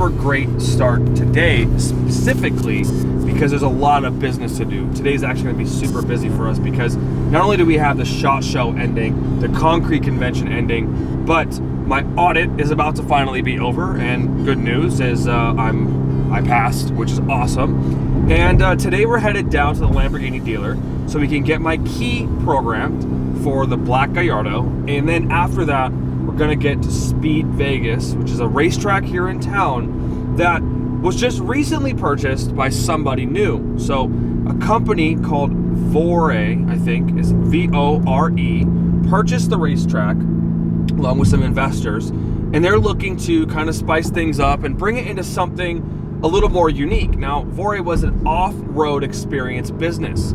super great start today, specifically because there's a lot of business to do. Today's actually going to be super busy for us because not only do we have the SHOT Show ending, the concrete convention ending, but my audit is about to finally be over, and good news is I passed, which is awesome. And today we're headed down to the Lamborghini dealer so we can get my key programmed for the black Gallardo, and then after that we're gonna get to Speed Vegas, which is a racetrack here in town that was just recently purchased by somebody new. So a company called Veyron, I think is V-O-R-E, purchased the racetrack along with some investors, and they're looking to kind of spice things up and bring it into something a little more unique. Now, Veyron was an off-road experience business.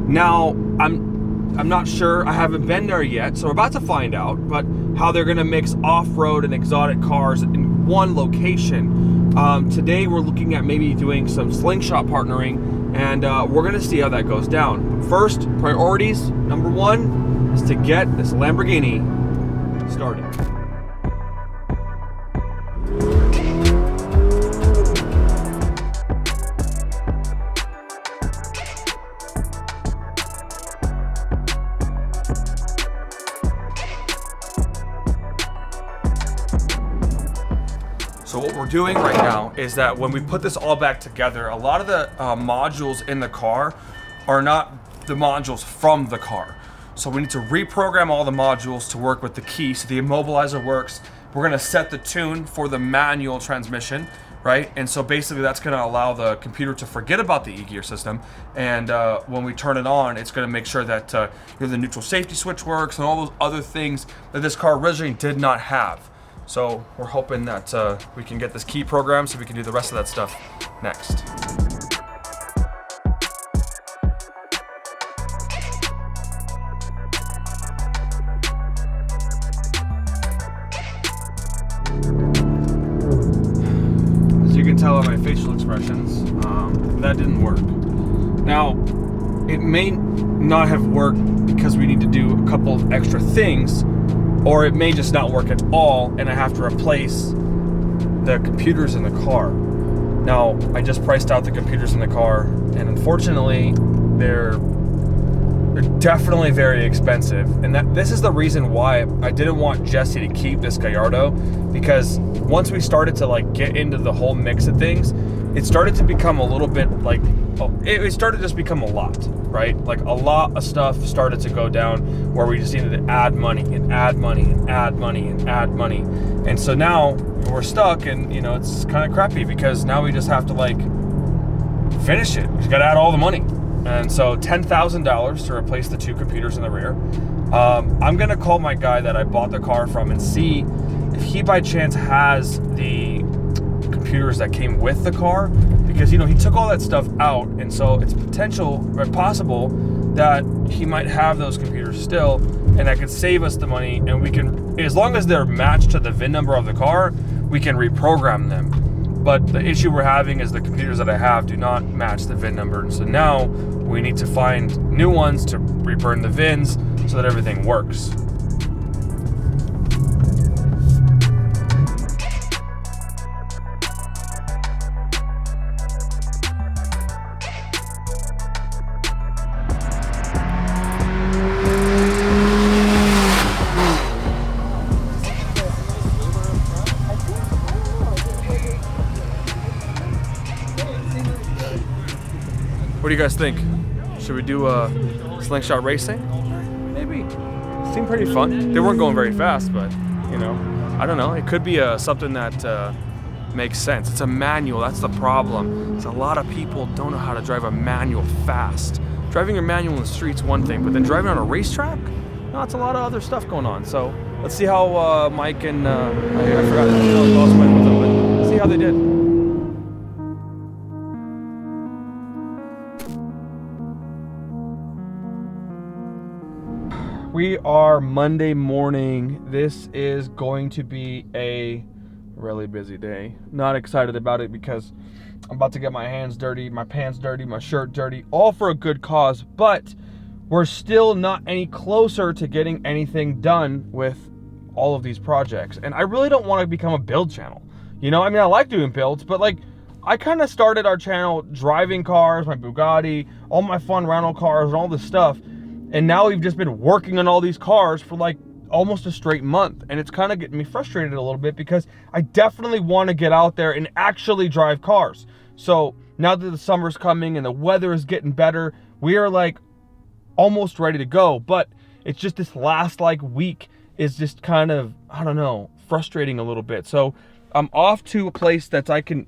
Now, I'm not sure, I haven't been there yet, so we're about to find out, but how they're gonna mix off-road and exotic cars in one location. Today we're looking at maybe doing some slingshot partnering, and we're gonna see how that goes down. But first, priorities, number one is to get this Lamborghini started. So what we're doing right now is that when we put this all back together, a lot of the modules in the car are not the modules from the car. So we need to reprogram all the modules to work with the key so the immobilizer works. We're gonna set the tune for the manual transmission, right? And so basically that's gonna allow the computer to forget about the e-gear system. And when we turn it on, it's gonna make sure that the neutral safety switch works and all those other things that this car originally did not have. So we're hoping that we can get this key program so we can do the rest of that stuff next. As you can tell by my facial expressions, that didn't work. Now, it may not have worked because we need to do a couple of extra things, or it may just not work at all and I have to replace the computers in the car. Now, I just priced out the computers in the car, and unfortunately, they're definitely very expensive. And this is the reason why I didn't want Jesse to keep this Gallardo, because once we started to get into the whole mix of things, it started to become a little bit it started to just become a lot, right? Like a lot of stuff started to go down where we just needed to add money and add money and add money and add money. And so now we're stuck, and it's kind of crappy because now we just have to finish it. We just got to add all the money. And so $10,000 to replace the two computers in the rear. I'm gonna call my guy that I bought the car from and see if he by chance has the computers that came with the car, because he took all that stuff out, and so it's possible that he might have those computers still, and that could save us the money, and we can, as long as they're matched to the VIN number of the car, we can reprogram them. But the issue we're having is the computers that I have do not match the VIN number, and so now we need to find new ones to reburn the VINs so that everything works. What do you guys think? Should we do a slingshot racing? Maybe. Seemed pretty fun. They weren't going very fast, but I don't know. It could be something that makes sense. It's a manual. That's the problem. It's a lot of people don't know how to drive a manual fast. Driving a manual in the street's one thing, but then driving on a racetrack, it's a lot of other stuff going on. So let's see how Mike and I forgot who else went with them, but let's see how they did. We are Monday morning. This is going to be a really busy day. Not excited about it because I'm about to get my hands dirty, my pants dirty, my shirt dirty, all for a good cause, but we're still not any closer to getting anything done with all of these projects. And I really don't want to become a build channel. You know, I mean, I like doing builds, but like, I kind of started our channel driving cars, my Bugatti, all my fun rental cars and all this stuff. And now we've just been working on all these cars for like almost a straight month. And it's kind of getting me frustrated a little bit because I definitely want to get out there and actually drive cars. So now that the summer's coming and the weather is getting better, we are like almost ready to go. But it's just this last like week is just kind of, I don't know, frustrating a little bit. So I'm off to a place that I can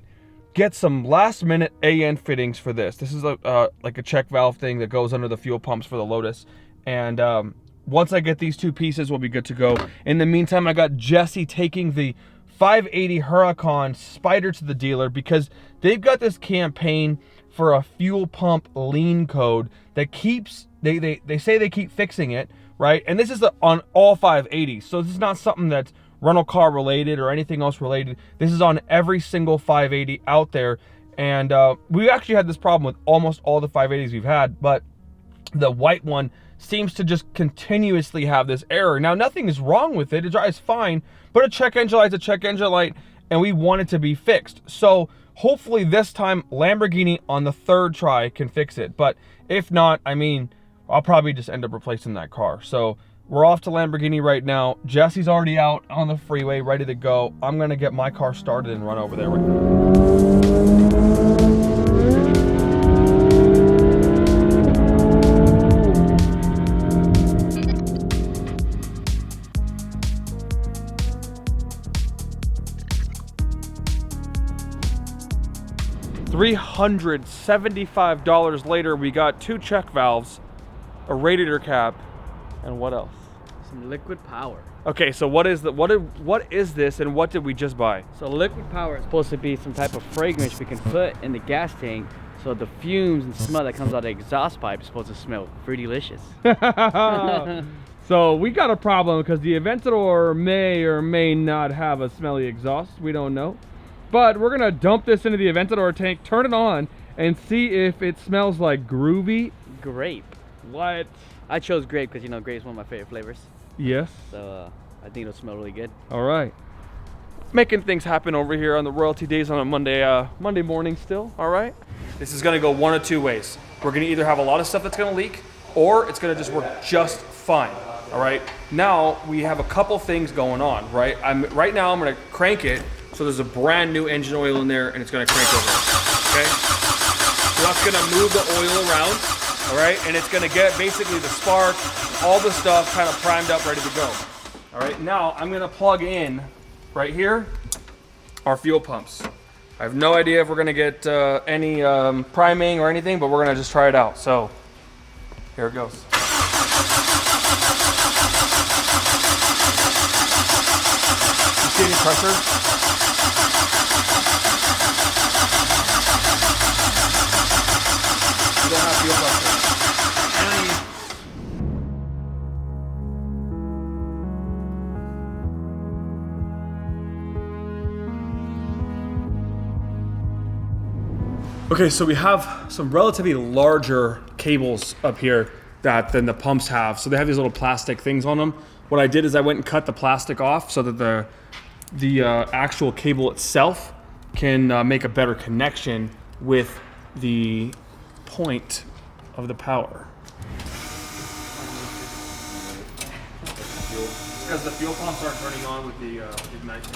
get some last minute AN fittings for this. This is like a check valve thing that goes under the fuel pumps for the Lotus. And once I get these two pieces, we'll be good to go. In the meantime, I got Jesse taking the 580 Huracan Spider to the dealer because they've got this campaign for a fuel pump lean code that keeps, they say they keep fixing it, right? And this is on all 580s. So this is not something that's rental car related or anything else related. This is on every single 580 out there. And we actually had this problem with almost all the 580s we've had, but the white one seems to just continuously have this error. Now, nothing is wrong with it. It drives fine, but a check engine light's a check engine light, and we want it to be fixed. So hopefully this time Lamborghini on the third try can fix it. But if not, I mean, I'll probably just end up replacing that car. So we're off to Lamborghini right now. Jesse's already out on the freeway, ready to go. I'm gonna get my car started and run over there right now. $375 later, we got 2 check valves, a radiator cap, and what else? Some liquid power. Okay, so what is this and what did we just buy? So liquid power is supposed to be some type of fragrance we can put in the gas tank, so the fumes and smell that comes out of the exhaust pipe is supposed to smell pretty delicious. So we got a problem because the Aventador may or may not have a smelly exhaust. We don't know. But we're gonna dump this into the Aventador tank, turn it on, and see if it smells like groovy Grape. What? I chose grape because, you know, grape is one of my favorite flavors. Yes. So I think it'll smell really good. All right. Making things happen over here on the royalty days on a Monday morning still, all right? This is gonna go one of two ways. We're gonna either have a lot of stuff that's gonna leak, or it's gonna just work just fine, all right? Now, we have a couple things going on, right? Right now, I'm gonna crank it, so there's a brand new engine oil in there, and it's gonna crank over, okay? So that's gonna move the oil around, all right? And it's gonna get basically the spark, all the stuff kind of primed up, ready to go. All right, now I'm gonna plug in right here our fuel pumps. I have no idea if we're gonna get any priming or anything, but we're gonna just try it out. So here it goes. You see any pressure? You don't have fuel pressure. Okay, so we have some relatively larger cables up here than the pumps have. So they have these little plastic things on them. What I did is I went and cut the plastic off so that the actual cable itself can make a better connection with the point of the power. Because the fuel pumps aren't turning on with the ignition.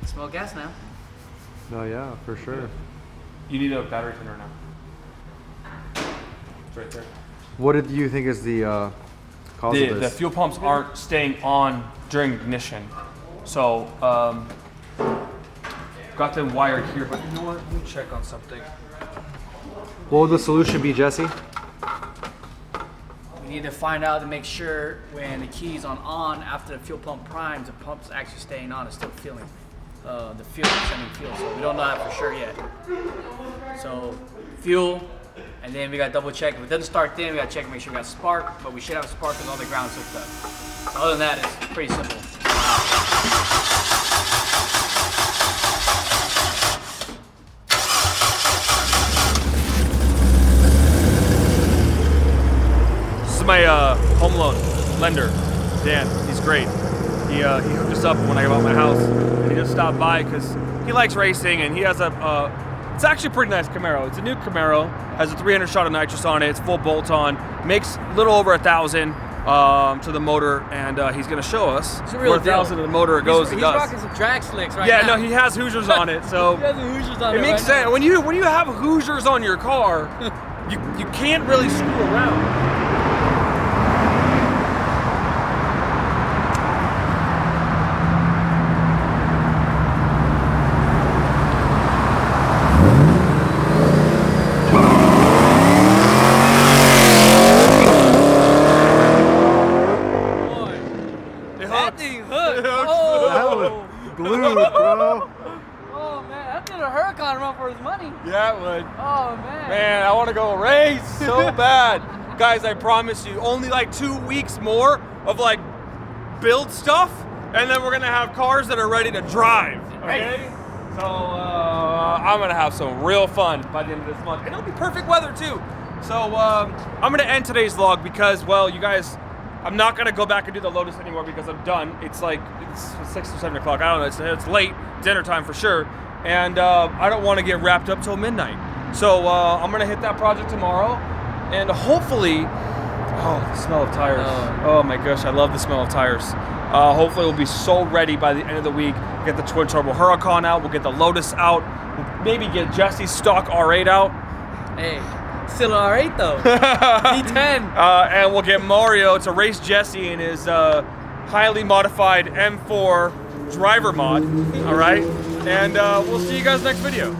Smell gas now. Oh yeah, for sure. You need a battery thinner now. It's right there. What did you think is the cause of The this? fuel pumps aren't staying on during ignition. So, got them wired here, but you know what? Let me check on something. What would the solution be, Jesse? We need to find out to make sure when the key's on after the fuel pump primes, the pump's actually staying on and still feeling the fuel, sending fuel. So we don't know that for sure yet. So fuel, and then we got to double check. If it doesn't start then, we got to check and make sure we got spark, but we should have a spark because all the ground's hooked up. Other than that, it's pretty simple. This is my home loan lender, Dan. He's great. He hooked us up when I bought my house, and he just stopped by because he likes racing, and he has it's actually a pretty nice Camaro. It's a new Camaro, has a 300 shot of nitrous on it. It's full bolt-on, makes a little over 1,000 to the motor, and he's gonna show us where 1,000 to the motor goes. He's does. rocking some drag slicks right Yeah, now. no, he has Hoosiers on it, so He has the Hoosiers on it makes right sense. now. When you have Hoosiers on your car, you can't really screw around. That thing hooked. Oh. That was glued, bro. Oh man, that's gonna Huracan run for his money. Yeah, it would. Oh man. Man, I want to go race so bad. Guys, I promise you, only like 2 weeks more of like build stuff, and then we're gonna have cars that are ready to drive. Okay? So I'm gonna have some real fun by the end of this month, and it'll be perfect weather too. So I'm gonna end today's vlog because, well, you guys, I'm not gonna go back and do the Lotus anymore because I'm done. It's like 6 or 7 o'clock. I don't know. It's late, dinner time for sure, and I don't want to get wrapped up till midnight. So I'm gonna hit that project tomorrow, and hopefully, oh, the smell of tires. Oh my gosh, I love the smell of tires. Hopefully we'll be so ready by the end of the week. Get the twin turbo Huracan out. We'll get the Lotus out. We'll maybe get Jesse's stock R8 out. Hey, still an R8 though. V10. And we'll get Mario to race Jesse in his highly modified M4 driver mod. All right, and we'll see you guys next video.